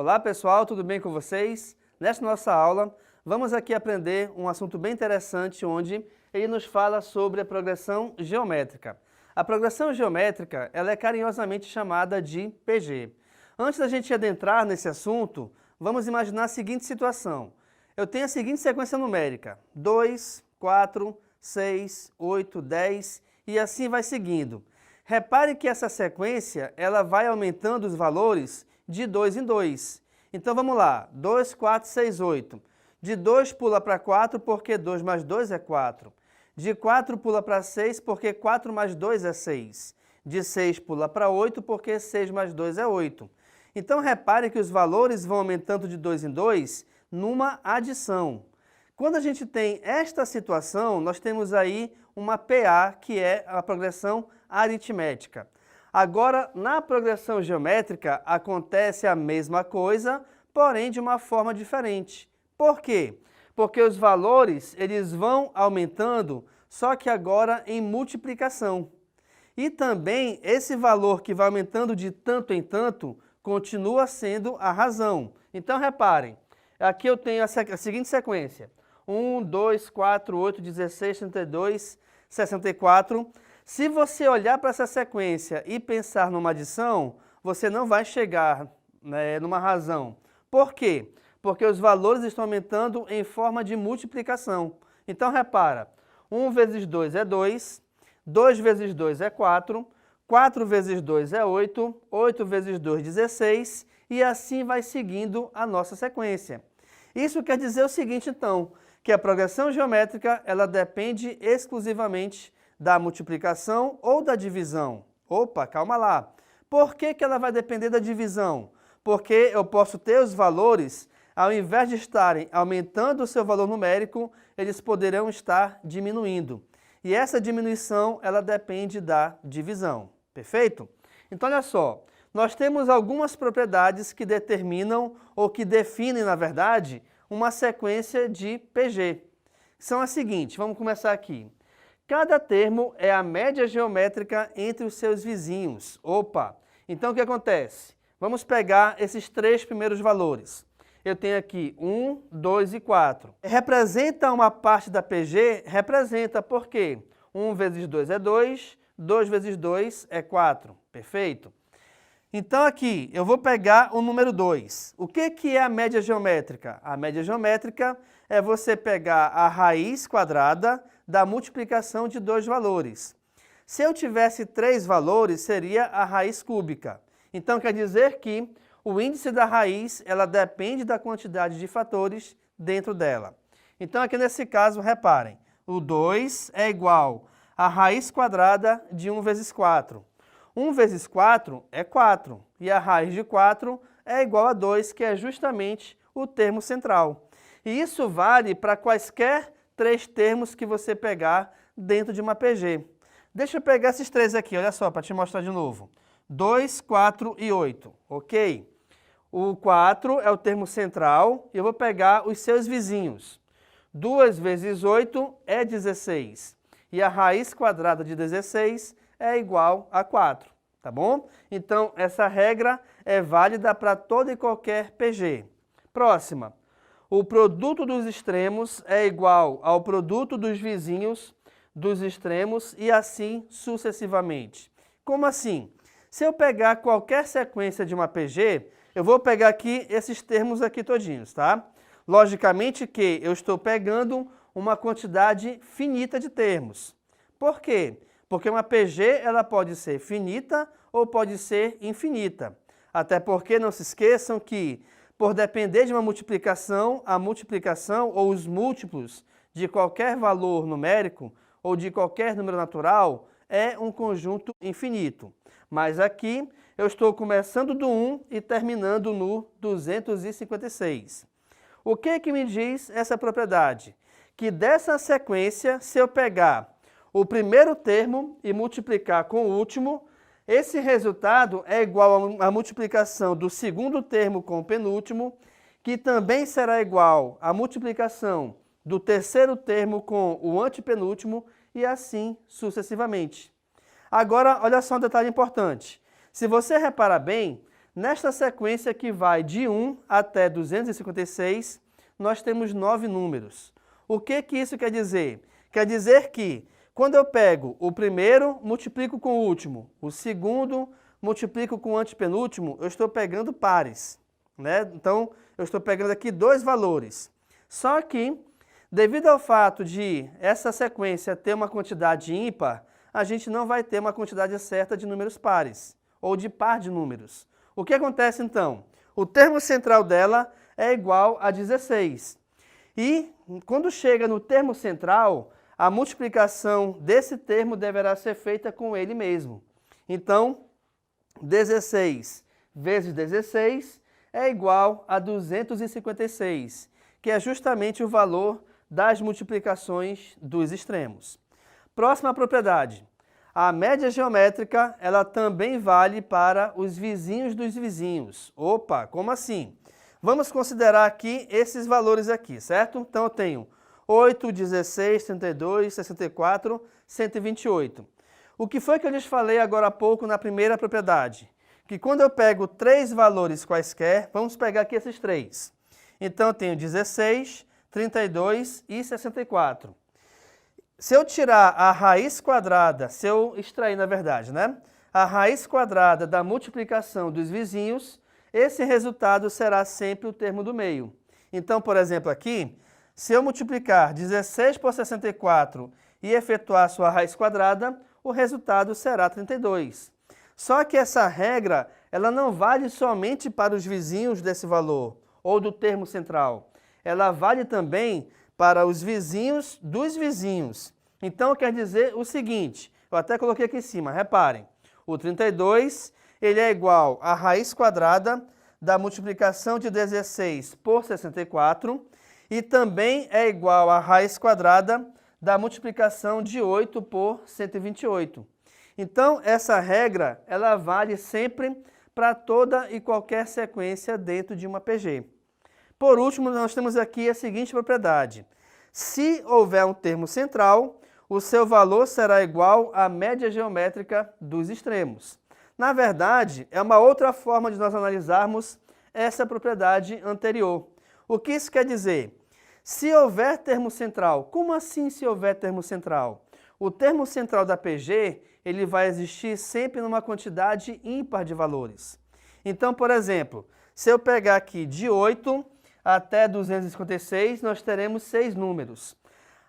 Olá pessoal, tudo bem com vocês? Nesta nossa aula, vamos aqui aprender um assunto bem interessante onde ele nos fala sobre a progressão geométrica. A progressão geométrica ela é carinhosamente chamada de PG. Antes da gente adentrar nesse assunto, vamos imaginar a seguinte situação. Eu tenho a seguinte sequência numérica, 2, 4, 6, 8, 10 e assim vai seguindo. Repare que essa sequência ela vai aumentando os valores de 2 em 2. Então vamos lá, 2, 4, 6, 8. De 2 pula para 4 porque 2 mais 2 é 4. De 4 pula para 6 porque 4 mais 2 é 6. De 6 pula para 8 porque 6 mais 2 é 8. Então repare que os valores vão aumentando de 2 em 2 numa adição. Quando a gente tem esta situação, nós temos aí uma PA, que é a progressão aritmética. Agora, na progressão geométrica, acontece a mesma coisa, porém de uma forma diferente. Por quê? Porque os valores eles vão aumentando, só que agora em multiplicação. E também esse valor que vai aumentando de tanto em tanto, continua sendo a razão. Então reparem, aqui eu tenho a seguinte sequência. 1, 2, 4, 8, 16, 32, 64. Se você olhar para essa sequência e pensar numa adição, você não vai chegar numa razão. Por quê? Porque os valores estão aumentando em forma de multiplicação. Então repara, 1 vezes 2 é 2, 2 vezes 2 é 4, 4 vezes 2 é 8, 8 vezes 2 é 16, e assim vai seguindo a nossa sequência. Isso quer dizer o seguinte, então, que a progressão geométrica ela depende exclusivamente da multiplicação ou da divisão. Opa, calma lá. Por que ela vai depender da divisão? Porque eu posso ter os valores, ao invés de estarem aumentando o seu valor numérico, eles poderão estar diminuindo. E essa diminuição ela depende da divisão. Perfeito? Então olha só, nós temos algumas propriedades que determinam ou que definem, na verdade, uma sequência de PG. São as seguintes, vamos começar aqui. Cada termo é a média geométrica entre os seus vizinhos. Opa! Então o que acontece? Vamos pegar esses três primeiros valores. Eu tenho aqui 1, 2 e 4. Representa uma parte da PG? Representa, por quê? 1 vezes 2 é 2, 2 vezes 2 é 4. Perfeito? Então aqui, eu vou pegar o número 2. O que é a média geométrica? A média geométrica é você pegar a raiz quadrada da multiplicação de dois valores. Se eu tivesse 3 valores, seria a raiz cúbica. Então quer dizer que o índice da raiz ela depende da quantidade de fatores dentro dela. Então aqui nesse caso, reparem, o 2 é igual à raiz quadrada de 1 vezes 4. 1 vezes 4 é 4, e a raiz de 4 é igual a 2, que é justamente o termo central. E isso vale para quaisquer 3 termos que você pegar dentro de uma PG. Deixa eu pegar esses 3 aqui, olha só, para te mostrar de novo. 2, 4 e 8, ok? O 4 é o termo central, e eu vou pegar os seus vizinhos. 2 vezes 8 é 16, e a raiz quadrada de 16 é igual a 4, tá bom? Então, essa regra é válida para toda e qualquer PG. Próxima. O produto dos extremos é igual ao produto dos vizinhos dos extremos e assim sucessivamente. Como assim? Se eu pegar qualquer sequência de uma PG, eu vou pegar aqui esses termos aqui todinhos, tá? Logicamente que eu estou pegando uma quantidade finita de termos. Por quê? Porque uma PG ela pode ser finita ou pode ser infinita. Até porque não se esqueçam que, por depender de uma multiplicação, a multiplicação ou os múltiplos de qualquer valor numérico ou de qualquer número natural é um conjunto infinito. Mas aqui eu estou começando do 1 e terminando no 256. O que me diz essa propriedade? Que dessa sequência, se eu pegar o primeiro termo e multiplicar com o último, esse resultado é igual à multiplicação do segundo termo com o penúltimo, que também será igual à multiplicação do terceiro termo com o antepenúltimo e assim sucessivamente. Agora, olha só um detalhe importante. Se você reparar bem, Nesta sequência que vai de 1 até 256, nós temos 9 números. O que isso quer dizer? Quer dizer que quando eu pego o primeiro, multiplico com o último, o segundo, multiplico com o antepenúltimo, eu estou pegando pares, né? Então, eu estou pegando aqui 2 valores. Só que, devido ao fato de essa sequência ter uma quantidade ímpar, a gente não vai ter uma quantidade certa de números pares, ou de par de números. O que acontece então? O termo central dela é igual a 16. E quando chega no termo central, a multiplicação desse termo deverá ser feita com ele mesmo. Então, 16 vezes 16 é igual a 256, que é justamente o valor das multiplicações dos extremos. Próxima propriedade. A média geométrica, ela também vale para os vizinhos dos vizinhos. Opa, como assim? Vamos considerar aqui esses valores aqui, certo? Então eu tenho 8, 16, 32, 64, 128. O que foi que eu lhes falei agora há pouco na primeira propriedade? Que quando eu pego 3 valores quaisquer, vamos pegar aqui esses 3. Então eu tenho 16, 32 e 64. Se eu tirar a raiz quadrada, se eu extrair, na verdade, né? A raiz quadrada da multiplicação dos vizinhos, esse resultado será sempre o termo do meio. Então, por exemplo, aqui, se eu multiplicar 16 por 64 e efetuar sua raiz quadrada, o resultado será 32. Só que essa regra, ela não vale somente para os vizinhos desse valor, ou do termo central. Ela vale também para os vizinhos dos vizinhos. Então, quer dizer o seguinte, eu até coloquei aqui em cima, reparem, o 32, ele é igual à raiz quadrada da multiplicação de 16 por 64 e também é igual à raiz quadrada da multiplicação de 8 por 128. Então, essa regra, ela vale sempre para toda e qualquer sequência dentro de uma PG. Por último, nós temos aqui a seguinte propriedade. Se houver um termo central, o seu valor será igual à média geométrica dos extremos. Na verdade, é uma outra forma de nós analisarmos essa propriedade anterior. O que isso quer dizer? Se houver termo central, como assim se houver termo central? O termo central da PG, ele vai existir sempre numa quantidade ímpar de valores. Então, por exemplo, se eu pegar aqui de 8 até 256, nós teremos 6 números.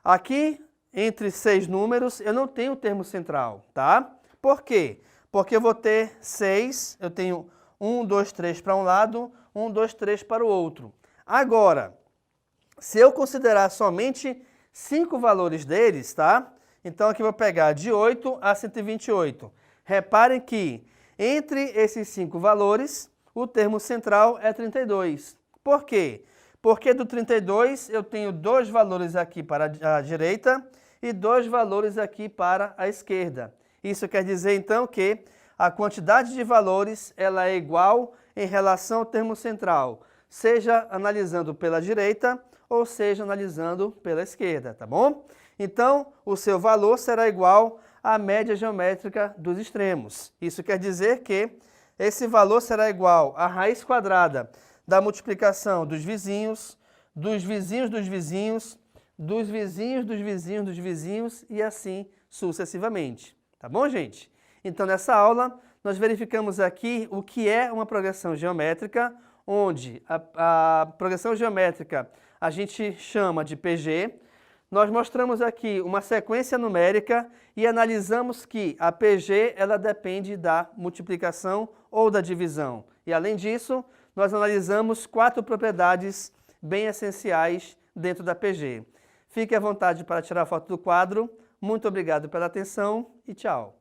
Aqui, entre 6 números, eu não tenho termo central, tá? Por quê? Porque eu vou ter 6, eu tenho 1, 2, 3 para um lado, 1, 2, 3 para o outro. Agora, se eu considerar somente 5 valores deles, tá? Então aqui eu vou pegar de 8 a 128. Reparem que entre esses 5 valores, o termo central é 32. Por quê? Porque do 32 eu tenho 2 valores aqui para a direita e 2 valores aqui para a esquerda. Isso quer dizer então que a quantidade de valores ela é igual em relação ao termo central, seja analisando pela direita ou seja analisando pela esquerda, tá bom? Então, o seu valor será igual à média geométrica dos extremos. Isso quer dizer que esse valor será igual à raiz quadrada da multiplicação dos vizinhos, dos vizinhos dos vizinhos, dos vizinhos dos vizinhos dos vizinhos e assim sucessivamente. Tá bom, gente? Então, nessa aula, nós verificamos aqui o que é uma progressão geométrica, onde a progressão geométrica a gente chama de PG. Nós mostramos aqui uma sequência numérica e analisamos que a PG ela depende da multiplicação ou da divisão. E, além disso, nós analisamos 4 propriedades bem essenciais dentro da PG. Fique à vontade para tirar foto do quadro. Muito obrigado pela atenção e tchau!